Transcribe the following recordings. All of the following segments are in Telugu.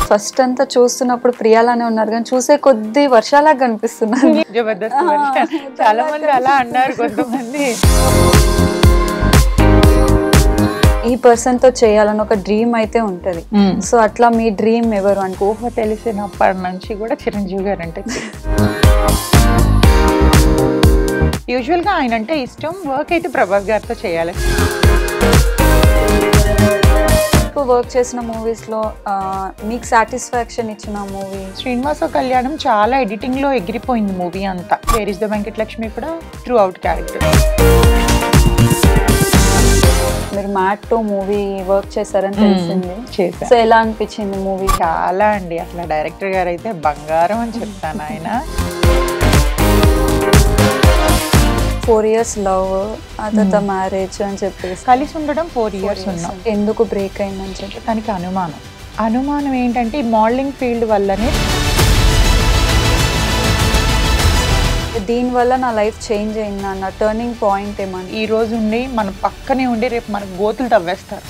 ఫస్ట్ అంతా చూస్తున్నప్పుడు ప్రియాలానే ఉన్నారు కానీ చూసే కొద్ది వర్షాలాగా కనిపిస్తున్నారు. జబర్దస్త్ చాలా మంది అలా అన్నారు కొంతమంది. ఈ పర్సన్ తో చేయాలని ఒక డ్రీమ్ అయితే ఉంటది. సో అట్లా మీ డ్రీమ్ ఎవరు అని ఊహ తెలిసినప్పటి నుంచి కూడా చిరంజీవి గారు అంటే యూజువల్ గా ఆయన అంటే ఇష్టం. వర్క్ అయితే ప్రభాస్ గారితో చేయాలి. వర్క్ చేసిన మూవీస్ లో మీకు సాటిస్ఫాక్షన్ ఇచ్చిన మూవీ శ్రీనివాస కళ్యాణం. చాలా ఎడిటింగ్ లో ఎగిరిపోయింది మూవీ అంతా. వేర్ ఇస్ ద వెంకటలక్ష్మి కూడా త్రూ అవుట్ క్యారెక్టర్. మీరు మ్యాట్ తో మూవీ వర్క్ చేశారని తెలిసింది. సో ఎలా అనిపించింది మూవీ? చాలా అండి, అసలు డైరెక్టర్ గారు అయితే బంగారం అని చెప్తాను. ఆయన 4 years లవ్, ఆ తర్వాత మ్యారేజ్ అని చెప్పేసి కలిసి ఉండడం 4 years ఉన్నాం. ఎందుకు బ్రేక్ అయిందని చెప్పి తనకి అనుమానం ఏంటంటే ఈ మోడలింగ్ ఫీల్డ్ వల్లనే. దీనివల్ల నా లైఫ్ చేంజ్ అయింది అన్న టర్నింగ్ పాయింట్ ఏమన్నా? ఈ రోజు ఉండి మన పక్కనే ఉండి రేపు మనకు గోతులు తవ్వేస్తారు.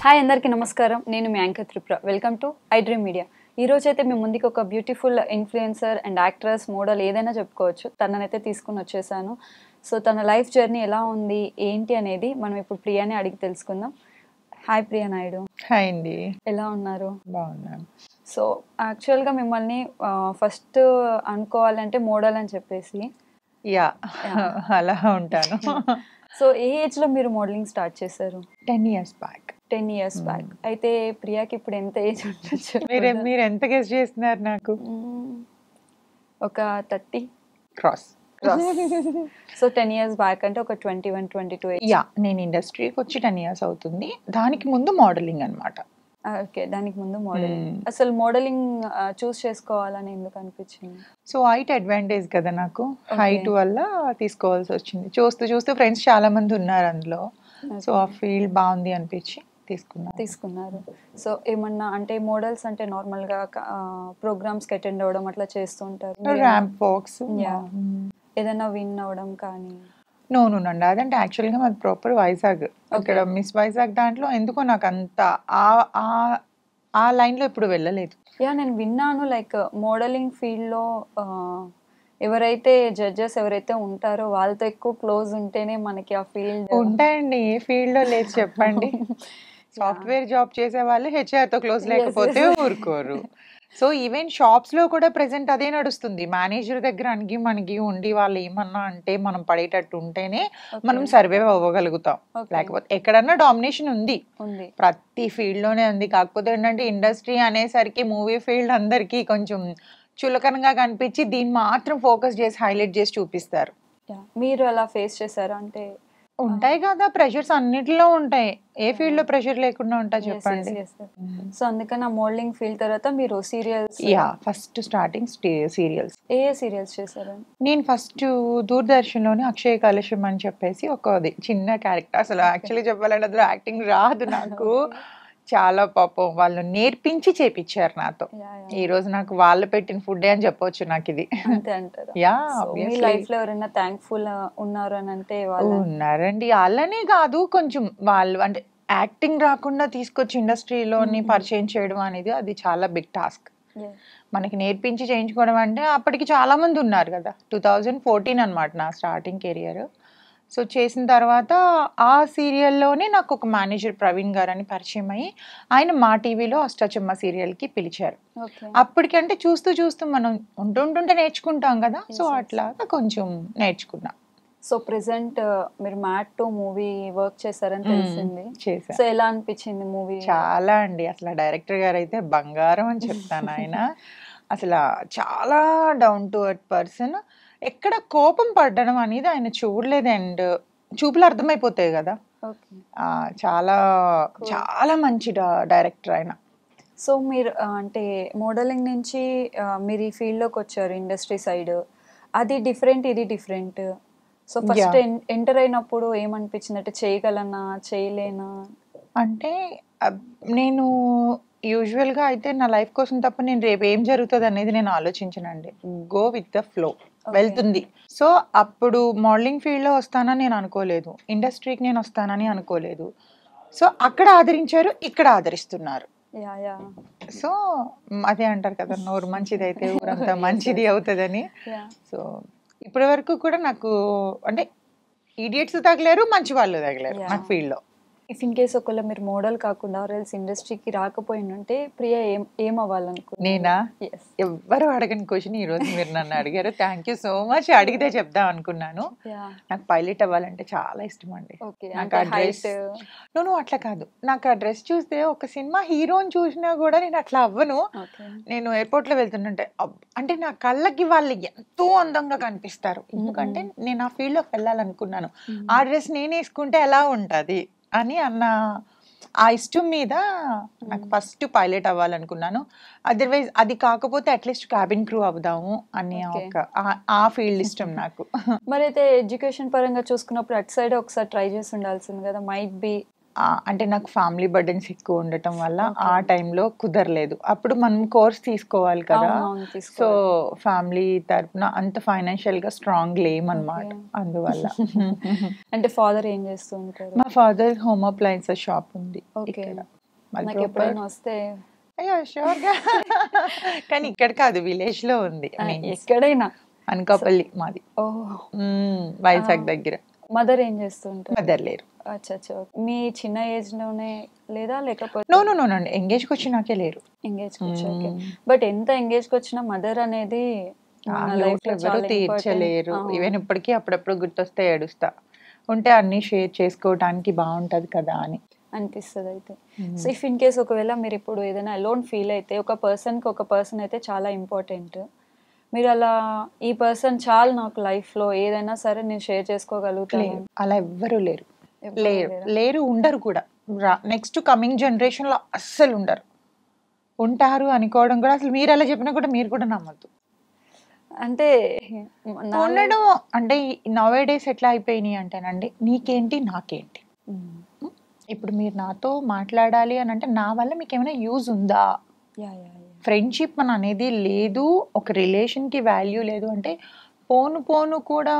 హాయ్ అందరికీ నమస్కారం, నేను మీ anchor Tripura. Welcome to I dream media. ఈ రోజు అయితే మీ ముందుకి ఒక beautiful influencer and actress, model ఏదైనా చెప్పుకోవచ్చు, తననైతే తీసుకుని వచ్చేసాను. సో తన లైఫ్ జర్నీ ఎలా ఉంది ఏంటి అనేది మనం ఇప్పుడు ప్రియాని అడిగి తెలుసుకుందాం. హాయ్ ప్రియా నాయుడు. హాయ్ అండి, ఎలా ఉన్నారు? బాగున్నాను. సో యాక్చువల్గా మిమ్మల్ని ఫస్ట్ అనుకోవాలంటే మోడల్ అని చెప్పేసి. యా అలా ఉంటాను. సో ఏ ఏజ్లో మీరు మోడలింగ్ స్టార్ట్ చేశారు? 10 years బ్యాక్. 10 years back. అయితే ప్రియాకి ఇప్పుడు ఎంత ఏజ్ ఉండొచ్చు? మీరు ఎంత గెస్ చేస్తున్నారు? నాకు ఒక 30 క్రాస్. సో 10 years బ్యాక్ అంటే ఒక 21, 22 ఏజ్. యా, నేను ఇండస్ట్రీకి వచ్చి 10 years అవుతుంది. దానికి ముందు మోడలింగ్ అనమాట. ఓకే, దానికి ముందు మోడలింగ్. అసలు మోడలింగ్ చూస్ చేసుకోవాలని ఎందుకు అనిపించింది? సో హైట్ అడ్వాంటేజ్ కదా నాకు. హైట్ వల్ల తీసుకోవాల్సి వచ్చింది. చూస్తూ ఫ్రెండ్స్ చాలా మంది ఉన్నారు అందులో. సో ఆ ఫీల్డ్ బాగుంది అనిపించి తీసుకున్నారు. సో ఏమన్నా అంటే మోడల్స్ అంటే నార్మల్ గా ప్రోగ్రామ్స్ కి అటెండ్ అవ్వడం అట్లా చేస్తుంటారు. ర్యాంప్ వాక్స్, ఏదైనా విన్ అవ్వడం కానీ? నోనండి, అదంటే యాక్చువల్గా మాది ప్రాపర్ వైజాగ్. ఇక్కడ మిస్ వైజాగ్ దాంట్లో ఎందుకో నాకు అంత ఆ లైన్లో ఇప్పుడు వెళ్ళలేదు. నేను విన్నాను లైక్ మోడలింగ్ ఫీల్డ్లో ఎవరైతే జడ్జెస్ ఎవరైతే ఉంటారో వాళ్ళతో ఎక్కువ క్లోజ్ ఉంటేనే మనకి ఆ ఫీల్డ్ ఉంటాయండి. ఏ ఫీల్డ్లో లేదు చెప్పండి. సాఫ్ట్వేర్ జాబ్ చేసే వాళ్ళు హెచ్ఆర్తో క్లోజ్ లేకపోతే ఊరుకోరు. సో ఈవెన్ షాప్స్ లో కూడా ప్రెసెంట్ అదే నడుస్తుంది. మేనేజర్ దగ్గర అణిగి ఉండి వాళ్ళు ఏమన్నా అంటే మనం పడేటట్టు ఉంటేనే మనం సర్వైవ్ అవ్వగలుగుతాం. లేకపోతే ఎక్కడన్నా డామినేషన్ ఉంది, ప్రతి ఫీల్డ్ లోనే ఉంది. కాకపోతే ఏంటంటే ఇండస్ట్రీ అనేసరికి మూవీ ఫీల్డ్ అందరికి కొంచెం చులకనగా కనిపించి దీన్ని మాత్రం ఫోకస్ చేసి హైలైట్ చేసి చూపిస్తారు. మీరు అలా ఫేస్ చేశారా? అంటే ఉంటాయి కదా, ప్రెషర్స్ అన్నిటిలో ఉంటాయి. ఏ ఫీల్డ్ లో ప్రెషర్ లేకుండా ఉంటా చెప్పండి. సో అందుకని ఆ మోడలింగ్ ఫీల్డ్ తర్వాత మీరు సీరియల్స్? First starting serials. ఏ సీరియల్స్ చేశారు? నేను ఫస్ట్ దూరదర్శన్ లోని అక్షయ కలశం అని చెప్పేసి ఒక చిన్న క్యారెక్టర్. అసలు యాక్చువల్లీ చెప్పాలంటే అందులో యాక్టింగ్ రాదు నాకు. చాలా పాపం వాళ్ళు నేర్పించి చేపించారు నాతో. ఈ రోజు నాకు వాళ్ళు పెట్టిన ఫుడ్ అని చెప్పొచ్చు నాకు ఇది. లైఫ్ లో ఎవరైనా థ్యాంక్ఫుల్ ఉన్నారు అని అంటే? ఉన్నారండి, వాళ్ళనే కాదు, కొంచెం వాళ్ళు అంటే యాక్టింగ్ రాకుండా తీసుకొచ్చి ఇండస్ట్రీలోని పరిచయం చేయడం అనేది అది చాలా బిగ్ టాస్క్. మనకి నేర్పించి చేయించుకోవడం అంటే అప్పటికి చాలా మంది ఉన్నారు కదా. 2014 అనమాట నా స్టార్టింగ్ కెరియర్. సో చేసిన తర్వాత ఆ సీరియల్లోనే నాకు ఒక మేనేజర్ ప్రవీణ్ గారు అని పరిచయం అయ్యి ఆయన మా టీవీలో అష్టాచమ్మ సీరియల్కి పిలిచారు. అప్పటికంటే చూస్తూ మనం ఉంటుంటే నేర్చుకుంటాం కదా. సో అట్లాగా కొంచెం నేర్చుకున్నా. సో ప్రెసెంట్ మీరు మ్యాట్ టు మూవీ వర్క్ చేశారని తెలిసింది. చేశాను. సో ఎలా అనిపించింది మూవీ? చాలా అండి, అసలు డైరెక్టర్ గారు అయితే బంగారం అని చెప్తాను. ఆయన అసలు చాలా డౌన్ టు ఎర్త్ పర్సన్. ఎక్కడ కోపం పడడం అనేది ఆయన చూడలేదు. అండ్ చూపులు అర్థమైపోతాయి కదా. చాలా చాలా మంచి డైరెక్టర్ ఆయన. సో మీరు అంటే మోడలింగ్ నుంచి మీరు ఈ ఫీల్డ్లోకి వచ్చారు ఇండస్ట్రీ సైడ్. అది డిఫరెంట్, ఇది డిఫరెంట్. సో ఫస్ట్ ఎంటర్ అయినప్పుడు ఏమనిపించింది? అంటే చేయగలనా చేయలేనా అంటే నేను యూజువల్గా అయితే నా లైఫ్ కోసం తప్ప నేను రేపు ఏం జరుగుతుంది అనేది నేను ఆలోచించనండి. గో విత్ ద ఫ్లో, వెళ్తుంది. సో అప్పుడు మోడలింగ్ ఫీల్డ్లో వస్తానని నేను అనుకోలేదు, ఇండస్ట్రీకి నేను వస్తానని అనుకోలేదు. సో అక్కడ ఆదరించారు, ఇక్కడ ఆదరిస్తున్నారు. యా యా సో అదే అంటారు కదా, నోరు మంచిది అయితే ఊరంతా మంచిది అవుతుందని. యా సో ఇప్పటి వరకు కూడా నాకు అంటే ఈడియట్స్ తగలేరు, మంచి వాళ్ళు తగలేరు నాకు ఫీల్డ్ లో. ఇఫ్ ఇన్ కేస్ ఒకవేళ మీరు మోడల్ కాకుండా ఆర్ఎల్స్ ఇండస్ట్రీకి రాకపోయిందంటే ప్రియా ఏం అవ్వాలనుకున్నారు? నేనా? ఎస్. ఎవ్వరు అడగని క్వశ్చన్ ఈ రోజు మీరు నన్ను అడిగారు. Thank you so much. అడిగితే చెప్దాం అనుకున్నాను. యా నాకు పైలట్ అవ్వాలంటే చాలా ఇష్టం అండి. ఓకే. నాకు అంటే ఆ డ్రెస్ హైట్. నువ్వు అట్లా కాదు, నాకు ఆ డ్రెస్ చూస్తే ఒక సినిమా హీరోని చూసినా కూడా నేను అట్లా అవ్వను. ఓకే. నేను ఎయిర్పోర్ట్ లో వెళ్తుంటే అంటే నా కళ్ళకి వాళ్ళు ఎంతో అందంగా కనిపిస్తారు. ఎందుకంటే నేను ఆ ఫీల్డ్ లోకి వెళ్ళాలనుకున్నాను. ఆ డ్రెస్ నేను వేసుకుంటే ఎలా ఉంటది అని అన్న ఆ ఇష్టం మీద నాకు ఫస్ట్ పైలట్ అవ్వాలనుకున్నాను. అదర్వైజ్ అది కాకపోతే అట్లీస్ట్ క్యాబిన్ క్రూ అవుదాము అని ఒక ఆ ఫీల్డ్ ఇష్టం నాకు. మరి అయితే ఎడ్యుకేషన్ పరంగా చూసుకున్నప్పుడు అటు సైడ్ ఒకసారి ట్రై చేసి ఉండాల్సింది కదా, మైట్ బి. అంటే నాకు ఫ్యామిలీ బర్డెన్స్ ఎక్కువ ఉండటం వల్ల ఆ టైంలో కుదరలేదు. అప్పుడు మనం కోర్స్ తీసుకోవాలి కదా, సో ఫ్యామిలీ తరపున అంత ఫైనాన్షియల్ గా స్ట్రాంగ్ లేమన్నమాట. అందువల్ల అంటే ఫాదర్ ఏం చేస్తూ ఉంటారు? మా ఫాదర్ హోమ్ అప్లయన్సెస్ షాప్ ఉంది. ఓకే. ఇక్కడ నాకు ఎప్పుడైనా వస్తే అయ్యో షూర్ గా కానీ ఇక్కడ కాదు, విలేజ్ లో ఉంది. ఎక్కడైనా అనకాపల్లి మాది. వైజాగ్ దగ్గర. మదర్ ఏం చేస్తూ ఉంటారు? మదర్ లేరు. అచ్చా. మీ చిన్న ఏజ్ లోనే లేదా లేకపోతే? నో అండి, ఎంగేజ్ కి వచ్చినాకే లేరు. ఎంగేజ్ కి వచ్చి ఓకే. బట్ ఎంత ఎంగేజ్ కి వచ్చినా మదర్ అనేది ఎవరు తీర్చలేరు. ఈవెన్ ఇప్పటికీ అప్పుడప్పుడు గుర్తొస్తే ఏడుస్తా. ఉంటే అన్ని షేర్ చేసుకోవడానికి బాగుంటది కదా అని అనిపిస్తుంది. అయితే సో ఇఫ్ ఇన్ కేస్ ఒకవేళ మీరు ఇప్పుడు ఏదైనా అలోన్ ఫీల్ అయితే ఒక పర్సన్ అయితే చాలా ఇంపార్టెంట్, మీరు అలా ఈ పర్సన్ చాలు నాకు లైఫ్ లో ఏదైనా సరే నేను షేర్ చేసుకోగలుగుతాను, అలా ఎవ్వరు లేరు. లేరు, ఉండరు కూడా. నెక్స్ట్ కమింగ్ జనరేషన్ లో అస్సలు ఉండరు. ఉంటారు అనుకోవడం కూడా అసలు మీరు అలా చెప్పినా కూడా మీరు కూడా నమ్మద్దు. అంటే ఉండడం అంటే నవ్ డేస్ ఎట్లా అయిపోయినాయి అంటేనండి, నీకేంటి నాకేంటి. ఇప్పుడు మీరు నాతో మాట్లాడాలి అని అంటే నా వల్ల మీకు ఏమైనా యూజ్ ఉందా? ఫ్రెండ్షిప్ అని అనేది లేదు, ఒక రిలేషన్ కి వాల్యూ లేదు అంటే పోను కూడా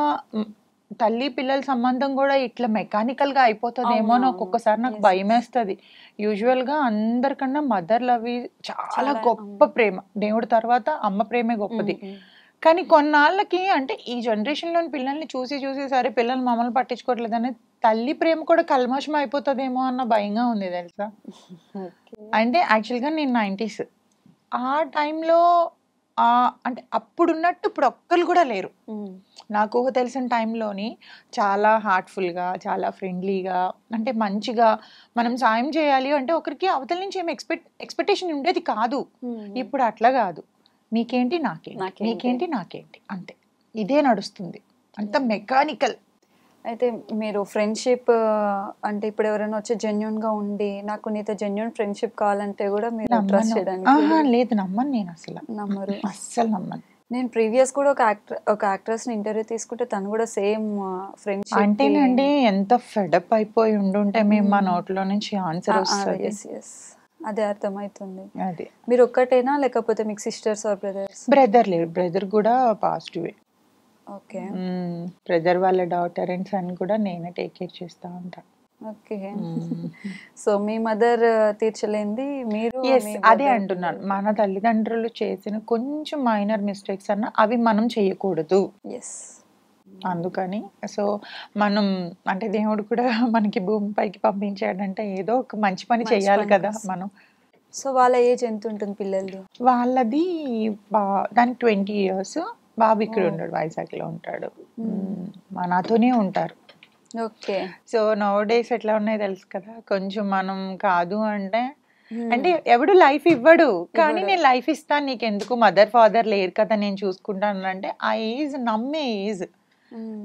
తల్లి పిల్లల సంబంధం కూడా ఇట్లా మెకానికల్ గా అయిపోతుందేమో అని ఒక్కొక్కసారి నాకు భయం వేస్తుంది. యూజువల్ గా అందరికన్నా మదర్ లవ్ చాలా గొప్ప ప్రేమ. దేవుడి తర్వాత అమ్మ ప్రేమే గొప్పది. కానీ కొన్నాళ్ళకి అంటే ఈ జనరేషన్ లోని పిల్లల్ని చూసి సరే పిల్లలు మమ్మల్ని పట్టించుకోవట్లేదు అని తల్లి ప్రేమ కూడా కల్మషం అయిపోతుందేమో అన్న భయంగా ఉంది తెలుసా. అంటే యాక్చువల్గా నేను 90s ఆ టైంలో అంటే అప్పుడున్నట్టు ఇప్పుడు ఒక్కరు కూడా లేరు. నాకు తెలిసిన టైంలోని చాలా హార్ట్ఫుల్గా, చాలా ఫ్రెండ్లీగా, అంటే మంచిగా మనం సాయం చేయాలి అంటే ఒకరికి అవతల నుంచి ఏమి ఎక్స్పెక్టేషన్ ఉండేది కాదు. ఇప్పుడు అట్లా కాదు, నీకేంటి నాకేంటి, నీకేంటి నాకేంటి, అంతే. ఇదే నడుస్తుంది, అంత మెకానికల్. అయితే మీరు ఫ్రెండ్షిప్ అంటే ఇప్పుడు ఎవరైనా వచ్చి జెన్యున్ గా ఉండి నాకు నీతో జెన్యున్ ఫ్రెండ్షిప్ కావాలంటే కూడా మీరు ట్రస్ట్ చేయడానికి లేదు. నమ్మను, నేను అసలు నమ్మరు. అస్సలు నమ్మను. నేను ప్రీవియస్ కూడా ఒక యాక్ట్రెస్ ని ఇంటర్వ్యూ తీసుకుంటే తను కూడా సేమ్ ఫ్రెండ్షిప్ అంటేనండి ఎంత ఫెడప్ అయిపోయి ఉండుంటే మేము మా నోట్లో నుంచి ఆన్సర్ వస్తుంది. అదే అర్థమవుతుంది. అదే మీరు ఒక్కటేనా లేకపోతే మీకు సిస్టర్స్ ఆర్ బ్రదర్స్? బ్రదర్ లేరు, బ్రదర్ కూడా పాజిటివే. ఓకే. బ్రదర్ వాళ్ళ డాటర్ అండ్ సన్ కూడా నేనే టేక్ కేర్ చేస్తా ఉంటా. ఓకే. సో మీ మదర్ తీర్చలేంది మీరు? అదే అంటున్నాను, మన తల్లిదండ్రులు చేసిన కొంచెం మైనర్ మిస్టేక్స్ అన్న అవి మనం చేయకూడదు. అందుకని సో మనం అంటే దేవుడు కూడా మనకి భూమిపైకి పంపించాడంటే ఏదో ఒక మంచి పని చేయాలి కదా మనం. సో వాళ్ళ ఏజ్ ఎంత ఉంటుంది పిల్లలది? వాళ్ళది దానికి 20 years. బాబు ఇక్కడ ఉంటాడు, వైజాగ్ లో ఉంటాడు. మా నాతోనే ఉంటారు. ఓకే. సో నవ్ డేస్ ఎట్లా ఉన్నాయి తెలుసు కదా, కొంచెం మనం కాదు అంటే అంటే ఎవడు లైఫ్ ఇవ్వడు, కానీ నేను లైఫ్ ఇస్తాను నీకెందుకు, మదర్ ఫాదర్ లేరు కదా నేను చూసుకుంటాను అంటే ఆ ఏజ్ నమ్మే ఏజ్.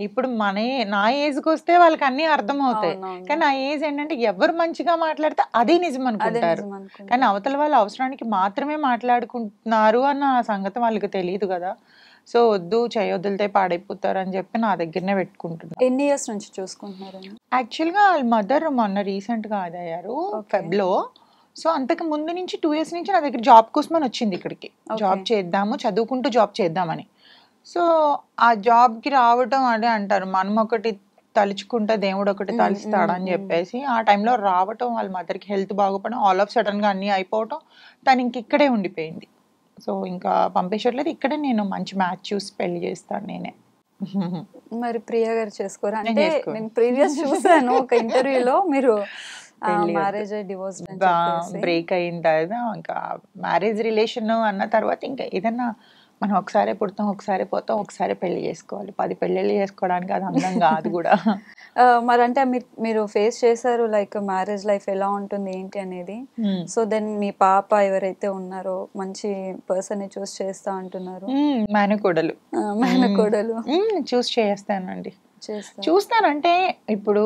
ఇప్పుడు నా ఏజ్కి వస్తే వాళ్ళకి అన్ని అర్థం అవుతాయి, కానీ ఆ ఏజ్ ఏంటంటే ఎవరు మంచిగా మాట్లాడితే అదే నిజం అనుకుంటారు, కానీ అవతల వాళ్ళ అవసరానికి మాత్రమే మాట్లాడుకుంటున్నారు అన్న సంగతి వాళ్ళకి తెలియదు కదా. సో వద్దు, చేయొద్దులతే పాడైపోతారు అని చెప్పి నా దగ్గరనే పెట్టుకుంటున్నాను. ఎన్ని ఇయర్స్ నుంచి చూసుకుంటున్నారు? యాక్చువల్గా వాళ్ళ మదర్ మొన్న రీసెంట్ గా అదయ్యారు ఫెబ్లో. సో అంతకు ముందు నుంచి 2 years నుంచి నా దగ్గర జాబ్ కోసమని వచ్చింది ఇక్కడికి. జాబ్ చేద్దాము, చదువుకుంటూ జాబ్ చేద్దామని. సో ఆ జాబ్కి రావటం అదే అంటారు, మనం ఒకటి తలుచుకుంటే దేవుడు ఒకటి తలుస్తాడని చెప్పేసి ఆ టైంలో రావటం, వాళ్ళ మదర్కి హెల్త్ బాగుపడడం, ఆల్ ఆఫ్ సడన్ గా అన్ని అయిపోవటం, తను ఇంక ఇక్కడే ఉండిపోయింది. సో ఇంకా పంపించట్లేదు, ఇక్కడే నేను మంచి మ్యాచ్ చూసి పెళ్లి చేస్తాను నేనే. మరి ప్రియా గారు చేసుకోరా? నేను అంటే చేసుకోను. నేను ప్రీవియస్ చూసాను ఒక ఇంటర్వ్యూలో మీరు పెళ్లి మ్యారేజ్ డివోర్స్ అని చెప్పేసి. బ్రేక్ అయిన తర్వాత ఇంకా మ్యారేజ్ రిలేషన్ అన్న తర్వాత ఇంకా ఏదన్నా మనం ఒకసారి పుడతాం, ఒకసారి పోతాం, ఒకసారి పెళ్లి చేసుకోవాలి. 10 పెళ్ళిళ్ళు చేసుకోవడానికి అది అందం కాదు కూడా. మరి అంటే మీరు ఫేస్ చేశారు లైక్ మ్యారేజ్ లైఫ్ ఎలా ఉంటుంది ఏంటి అనేది. సో దెన్ మీ పాప ఎవరైతే ఉన్నారో మంచి పర్సన్ ని చూస్ చేస్తా అంటున్నారు, మేనకోడలు మేనకోడలు చూస్ చేస్తానండి. చేస్తా. చూస్తానంటే ఇప్పుడు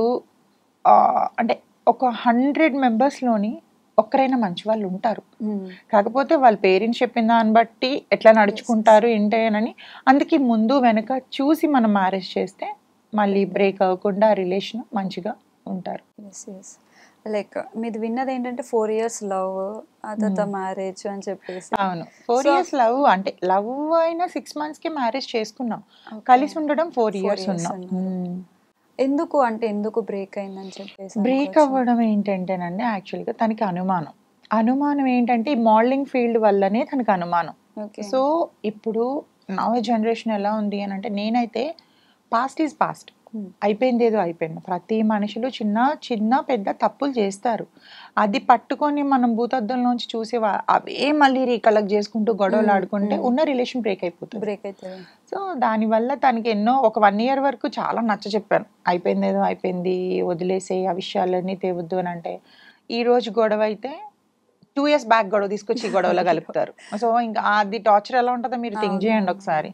అంటే ఒక 100 మెంబర్స్లోని ఒక్కరైనా మంచి వాళ్ళు ఉంటారు. కాకపోతే వాళ్ళ పేరెంట్స్ చెప్పిన దాన్ని బట్టి ఎట్లా నడుచుకుంటారు ఏంటని, అందుకే ముందు వెనక చూసి మనం మ్యారేజ్ చేస్తే మళ్ళీ బ్రేక్ అవ్వకుండా రిలేషన్ మంచిగా ఉంటారు. లైక్ మీది విన్నది ఏంటంటే 4 years లవ్, ఆ తర్వాత మ్యారేజ్ అని చెప్పేసి. అవును, 4 years లవ్. అంటే లవ్ అయినా 6 months కి మ్యారేజ్ చేసుకున్నాం, కలిసి ఉండడం 4 years ఉన్నాం. ఎందుకు అంటే ఎందుకు బ్రేక్ అయిందని చెప్పేసి? బ్రేక్ అవ్వడం ఏంటంటేనండి, యాక్చువల్గా తనకి అనుమానం ఏంటంటే ఈ మోడలింగ్ ఫీల్డ్ వల్లనే తనకి అనుమానం. సో ఇప్పుడు నవ జనరేషన్ ఎలా ఉంది అని అంటే, నేనైతే పాస్ట్ ఈజ్ పాస్ట్, అయిపోయింది ఏదో అయిపోయింది. ప్రతి మనుషులు చిన్న చిన్న పెద్ద తప్పులు చేస్తారు, అది పట్టుకొని మనం భూతద్దంలోంచి చూసి అవే మళ్ళీ రీకలెక్ట్ చేసుకుంటూ గొడవలు ఆడుకుంటే ఉన్న రిలేషన్ బ్రేక్ అయిపోతుంది. సో దానివల్ల తనకి ఒక 1 year వరకు చాలా నచ్చ చెప్పాను, అయిపోయింది ఏదో అయిపోయింది, వదిలేసే ఆ విషయాలన్నీ తేవద్దు అని. అంటే ఈ రోజు గొడవ అయితే 2 years బ్యాక్ గొడవ తీసుకొచ్చి ఈ గొడవలో కలుపుతారు. సో ఇంకా అది టార్చర్ ఎలా ఉంటుందో మీరు థింక్ చేయండి ఒకసారి.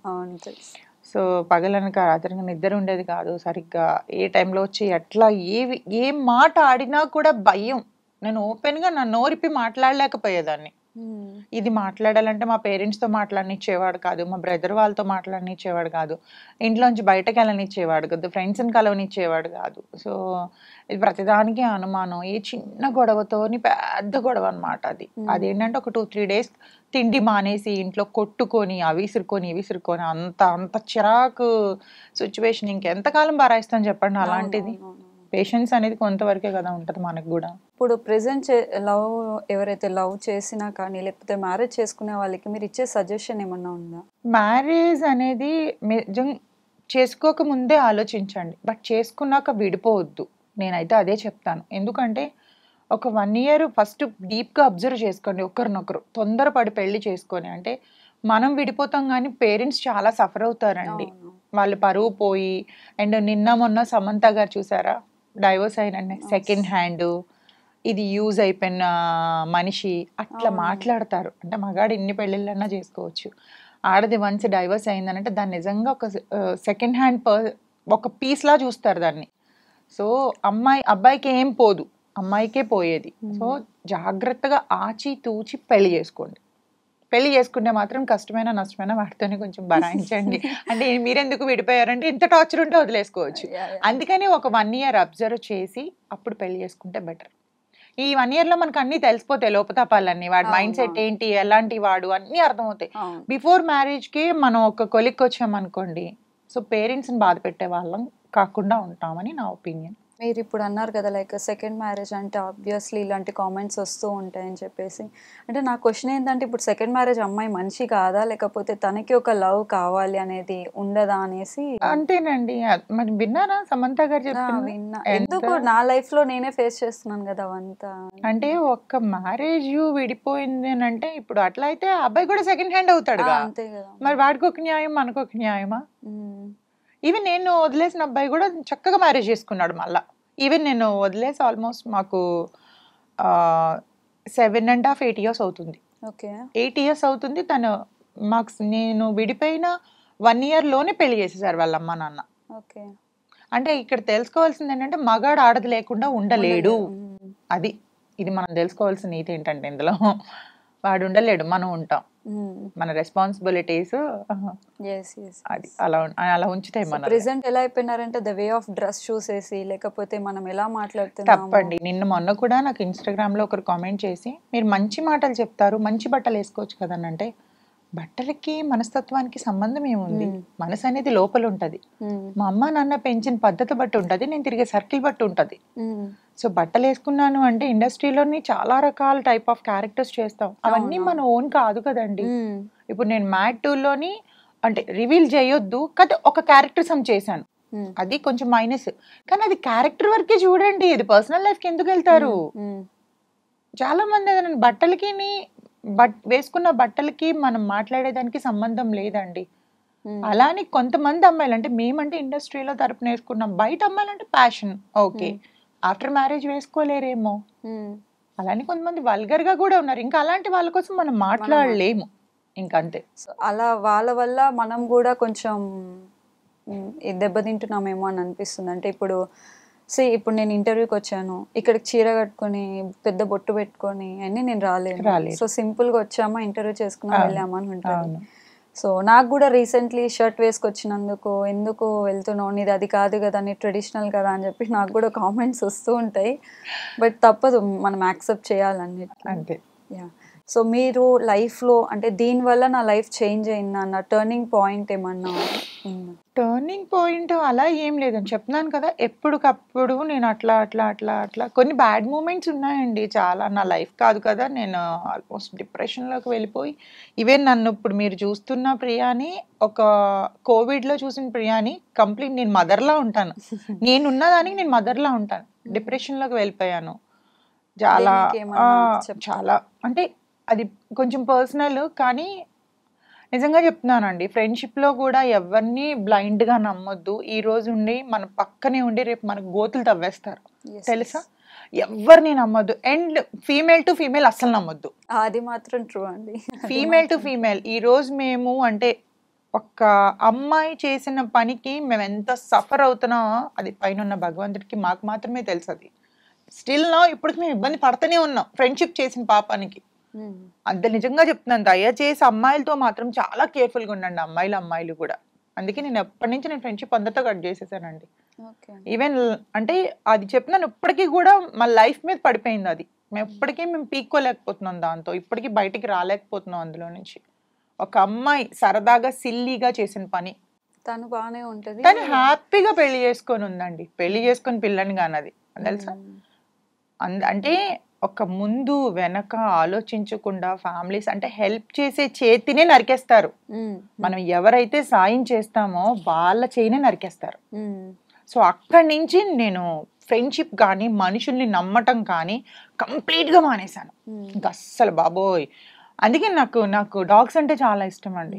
సో పగలనక రాత్రికి నిద్ర ఉండేది కాదు సరిగ్గా, ఏ టైంలో వచ్చి ఎట్లా ఏ మాట ఆడినా కూడా భయం. నేను ఓపెన్గా నా నోరిప్పి మాట్లాడలేకపోయేదాన్ని. ఇది మాట్లాడాలంటే మా పేరెంట్స్తో మాట్లాడనిచ్చేవాడు కాదు, మా బ్రదర్ వాళ్ళతో మాట్లాడనిచ్చేవాడు కాదు, ఇంట్లోంచి బయటకు వెళ్ళనిచ్చేవాడు కాదు, ఫ్రెండ్స్ని కలవనిచ్చేవాడు కాదు. సో ఇది ప్రతిదానికి అనుమానం, ఏ చిన్న గొడవతోని పెద్ద గొడవ అనమాట అది. అదేంటంటే ఒక 2-3 days తిండి మానేసి ఇంట్లో కొట్టుకొని అవి విసురుకొని అంత చిరాకు సిచ్యువేషన్ ఇంకెంతకాలం భరాయిస్తాను చెప్పండి. అలాంటిది పేషెన్స్ అనేది కొంతవరకే కదా ఉంటుంది మనకు కూడా. ఇప్పుడు ప్రెసెంట్ లవ్ ఎవరైతే లవ్ చేసినా కానీ లేకపోతే మ్యారేజ్ చేసుకునే వాళ్ళకి మీరు ఇచ్చే సజెషన్ ఏమన్నా ఉందా? మ్యారేజ్ అనేది చేసుకోక ముందే ఆలోచించండి, బట్ చేసుకున్నాక విడిపోవద్దు. నేనైతే అదే చెప్తాను. ఎందుకంటే ఒక 1 year ఫస్ట్ డీప్గా అబ్జర్వ్ చేసుకోండి ఒకరినొకరు. తొందరపడి పెళ్లి చేసుకొని అంటే మనం విడిపోతాం కానీ పేరెంట్స్ చాలా సఫర్ అవుతారండి. వాళ్ళు పరువు పోయి. అండ్ నిన్న మొన్న సమంత గారు చూసారా, డైవోర్స్ అయినండి, సెకండ్ హ్యాండ్, ఇది యూజ్ అయిపోయిన మనిషి అట్లా మాట్లాడతారు. అంటే మగాడు ఎన్ని పెళ్ళిళ్ళన్నా చేసుకోవచ్చు, ఆడది వన్స్ డైవోర్స్ అయిందనంటే దాన్ని నిజంగా ఒక సెకండ్ హ్యాండ్ ఒక పీస్లా చూస్తారు దాన్ని. సో అబ్బాయికి ఏం పోదు, అమ్మాయికే పోయేది. సో జాగ్రత్తగా ఆచి తూచి పెళ్లి చేసుకోండి. పెళ్లి చేసుకుంటే మాత్రం కష్టమైన నష్టమైన వాటితోనే కొంచెం భరాయించండి. అంటే మీరెందుకు విడిపోయారంటే ఇంత టార్చర్ ఉంటే వదిలేసుకోవచ్చు. అందుకని ఒక 1 year అబ్జర్వ్ చేసి అప్పుడు పెళ్లి చేసుకుంటే బెటర్. ఈ 1 year లో మనకు అన్ని తెలిసిపోతాయి, లోపతాపాలన్నీ, వాడి మైండ్ సెట్ ఏంటి, ఎలాంటి వాడు అన్నీ అర్థమవుతాయి. బిఫోర్ మ్యారేజ్కి మనం ఒక కొలిక్కి వచ్చామనుకోండి, సో పేరెంట్స్ని బాధ పెట్టే వాళ్ళం కాకుండా ఉంటామని నా ఒపీనియన్. మీరు ఇప్పుడు అన్నారు కదా లైక్ సెకండ్ మ్యారేజ్ అంటే ఆబ్వియస్లీ ఇలాంటి కామెంట్స్ వస్తూ ఉంటాయని చెప్పేసి. అంటే నా క్వశ్చన్ ఏంటంటే, ఇప్పుడు సెకండ్ మ్యారేజ్ అమ్మాయి మంచి కాదా, లేకపోతే తనకి ఒక లవ్ కావాలి అనేది ఉండదా అనేసి. అంతేనండి. మరి విన్నారా సమంత గారు చెప్పింది? విన్నా. ఎందుకు నా లైఫ్ లో నేనే ఫేస్ చేస్తున్నాను కదా అవంతా. అంటే ఒక్క మ్యారేజ్ విడిపోయింది అని అంటే ఇప్పుడు అట్లా అయితే అబ్బాయి కూడా సెకండ్ హ్యాండ్ అవుతాడు. అంతే కదా. మరి వాడికి ఒక న్యాయం, మనకు ఒక న్యాయమా? ఈవెన్ నేను వదిలేసిన అబ్బాయి కూడా చక్కగా మ్యారేజ్ చేసుకున్నాడు మళ్ళా. ఈవెన్ నేను వదిలేసి ఆల్మోస్ట్ మాకు 7.5 8 years అవుతుంది. 8 years అవుతుంది. తను నేను విడిపోయిన 1 year లోనే పెళ్లి చేసేసారు వాళ్ళ అమ్మ నాన్న. అంటే ఇక్కడ తెలుసుకోవాల్సింది ఏంటంటే మగాడు ఆడది లేకుండా ఉండలేడు. ఇది మనం తెలుసుకోవాల్సిన నీతి ఏంటంటే, ఇందులో వాడు ఉండలేడు, మనం ఉంటాం. మన రెస్పాన్సిబిలిటీస్ అది అలా ఉంచితే ప్రెసెంట్ ఎలా అయిపోయినారంటే ద వే ఆఫ్ డ్రెస్ చూసేసి, లేకపోతే మనం ఎలా మాట్లాడుతున్నాం. తప్పండి. మొన్న కూడా నాకు ఇన్స్టాగ్రామ్ లో ఒకరు కామెంట్ చేసి, మీరు మంచి మాటలు చెప్తారు, మంచి బట్టలు వేసుకోవచ్చు కదనంటే, బట్టలకి మనస్తత్వానికి సంబంధం ఏముంది? మనసు అనేది లోపల ఉంటది. మా అమ్మ నాన్న పెంచిన పద్ధతి బట్టి ఉంటది, నేను తిరిగే సర్కిల్ బట్టి ఉంటది. సో బట్టలు వేసుకున్నాను అంటే ఇండస్ట్రీలోని చాలా రకాల టైప్ ఆఫ్ క్యారెక్టర్స్ చేస్తాం, అవన్నీ మన ఓన్ కాదు కదండి. ఇప్పుడు నేను మ్యాట్ 2లోని అంటే రివీల్ చేయొద్దు కదా, ఒక క్యారెక్టర్ సమ్ చేశాను, అది కొంచెం మైనస్, కానీ అది క్యారెక్టర్ వరకే చూడండి, ఇది పర్సనల్ లైఫ్ కి ఎందుకు వెళ్తారు? చాలా మంది ఏదైనా బట్టలకి వేసుకున్న బట్టలకి మనం మాట్లాడేదానికి సంబంధం లేదండి. అలానే కొంతమంది అమ్మాయిలు అంటే మేమంటే ఇండస్ట్రీలో తరపున వేసుకున్నాం, బయట అమ్మాయిలు అంటే ప్యాషన్, ఓకే, ఆఫ్టర్ మ్యారేజ్ వేసుకోలేరేమో. అలానే కొంతమంది వల్గర్ గా కూడా ఉన్నారు, ఇంకా అలాంటి వాళ్ళ కోసం మనం మాట్లాడలేము, ఇంకంతే. సో అలా వాళ్ళ వల్ల మనం కూడా కొంచెం దెబ్బతింటున్నామేమో అని అనిపిస్తుంది. అంటే ఇప్పుడు నేను ఇంటర్వ్యూకి వచ్చాను, ఇక్కడికి చీర కట్టుకొని పెద్ద బొట్టు పెట్టుకొని అన్నీ నేను రాలేను. సో సింపుల్గా వచ్చామా, ఇంటర్వ్యూ చేసుకున్నా, వెళ్ళామా అని ఉంటుంది. సో నాకు కూడా రీసెంట్లీ షర్ట్ వేసుకొచ్చినందుకు ఎందుకు వెళ్తున్నావు, నీది అది కాదు కదా, నీ ట్రెడిషనల్ కదా అని చెప్పి నాకు కూడా కామెంట్స్ వస్తూ ఉంటాయి. బట్ తప్పదు, మనం యాక్సెప్ట్ చేయాలన్నిటి. అంతే. యా. సో మీరు లైఫ్లో అంటే దీనివల్ల నా లైఫ్ చేంజ్ అయిందా అన్న టర్నింగ్ పాయింట్ ఏమన్నా ఉందా? టర్నింగ్ పాయింట్ అలా ఏం లేదని చెప్తున్నాను కదా, ఎప్పటికప్పుడు నేను అట్లా కొన్ని బ్యాడ్ మూమెంట్స్ ఉన్నాయండి చాలా. నా లైఫ్ కాదు కదా, నేను ఆల్మోస్ట్ డిప్రెషన్లోకి వెళ్ళిపోయి, ఈవెన్ నన్ను ఇప్పుడు మీరు చూస్తున్న ప్రియాని, ఒక కోవిడ్లో చూసిన ప్రియాని కంప్లీట్ నేను మదర్లా ఉంటాను, నేనున్న దానికి నేను మదర్లా ఉంటాను. డిప్రెషన్లోకి వెళ్ళిపోయాను చాలా అంటే అది కొంచెం పర్సనల్, కానీ నిజంగా చెప్తున్నానండి, ఫ్రెండ్షిప్లో కూడా ఎవరిని బ్లైండ్గా నమ్మొద్దు. ఈ రోజు ఉండి మన పక్కనే ఉండి రేపు మనకు గోతులు తవ్వేస్తారు, తెలుసా? ఎవరిని నమ్మొద్దు. అండ్ ఫీమేల్ టు ఫీమేల్ అస్సలు నమ్మొద్దు, అది మాత్రం ట్రూ అండి. ఫీమేల్ టు ఫీమేల్ ఈ రోజు మేము అంటే ఒక అమ్మాయి చేసిన పనికి మేము ఎంత సఫర్ అవుతున్నామో అది పైన ఉన్న భగవంతుడికి మాకు మాత్రమే తెలుసు. అది స్టిల్ నా ఇప్పటికి మేము ఇబ్బంది పడుతూనే ఉన్నాం ఫ్రెండ్షిప్ చేసిన పాపానికి. అంత నిజంగా చెప్తున్నాను, దయచేసి అమ్మాయిలతో మాత్రం చాలా కేర్ఫుల్గా ఉండండి, అమ్మాయిలు కూడా. అందుకే నేను ఎప్పటి నుంచి నేను ఫ్రెండ్షిప్ అందరితో కట్ చేసేసానండి. ఈవెన్ అంటే అది చెప్పినాను, ఇప్పటికీ కూడా మా లైఫ్ మీద పడిపోయింది అది. మేము పీక్కోలేకపోతున్నాం దాంతో, ఇప్పటికీ బయటికి రాలేకపోతున్నాం అందులో నుంచి. ఒక అమ్మాయి సరదాగా సిల్లీగా చేసిన పని, తను బాగానే ఉంటది, తను హ్యాపీగా పెళ్లి చేసుకొని ఉందండి, పెళ్లి చేసుకొని పిల్లని కానది తెలుసా. అంటే ఒక ముందు వెనక ఆలోచించకుండా ఫ్యామిలీస్ అంటే హెల్ప్ చేసే చేతినే నరికేస్తారు. మనం ఎవరైతే సాయం చేస్తామో వాళ్ళ చేయినే నరికేస్తారు. సో అక్కడి నుంచి నేను ఫ్రెండ్షిప్ కానీ మనుషుల్ని నమ్మటం కానీ కంప్లీట్గా మానేశాను, ఇంకా అస్సలు బాబోయ్. అందుకే నాకు డాగ్స్ అంటే చాలా ఇష్టం అండి.